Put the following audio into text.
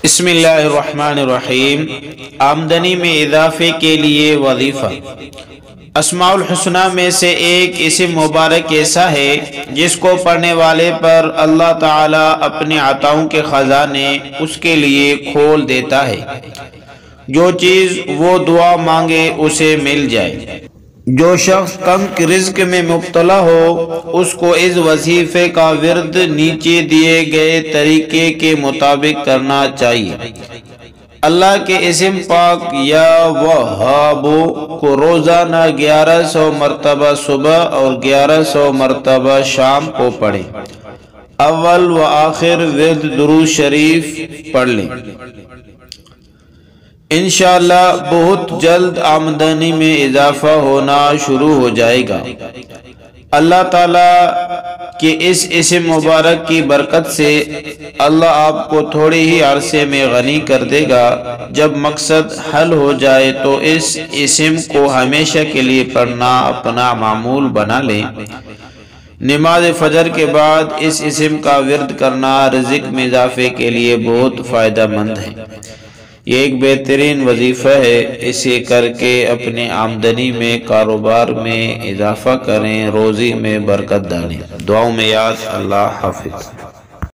بسم اللہ الرحمن الرحیم۔ آمدنی میں اضافے کے لیے وظیفہ۔ اسماء الحسنہ میں سے ایک اسم مبارک ایسا ہے جس کو پڑھنے والے پر اللہ تعالی اپنے عطاؤں کے خزانے اس کے لیے کھول دیتا ہے۔ جو چیز وہ دعا مانگے اسے مل جائے۔ جو شخص تنگ رزق میں مبتلا ہو اس کو اس وظیفے کا ورد نیچے دیے گئے طریقے کے مطابق کرنا چاہیے۔ اللہ کے اسم پاک یا وہاب کو روزانہ 1100 مرتبہ صبح اور 1100 مرتبہ شام کو پڑھیں۔ اول و آخر ورد درود شریف پڑھ لیں۔ انشاءاللہ بہت جلد آمدنی میں اضافہ ہونا شروع ہو جائے گا۔ اللہ تعالیٰ کے اس اسم مبارک کی برکت سے اللہ آپ کو تھوڑے ہی عرصے میں غنی کر دے گا۔ جب مقصد حل ہو جائے تو اس اسم کو ہمیشہ کے لیے پڑھنا اپنا معمول بنا لیں۔ نماز فجر کے بعد اس اسم کا ورد کرنا رزق میں اضافے کے لیے بہت فائدہ مند ہے۔ یہ ایک بہترین وظیفہ ہے۔ اسے کر کے اپنے آمدنی میں کاروبار میں اضافہ کریں، روزی میں برکت ڈالیں۔ دعاؤں میں یاد۔ اللہ حافظ۔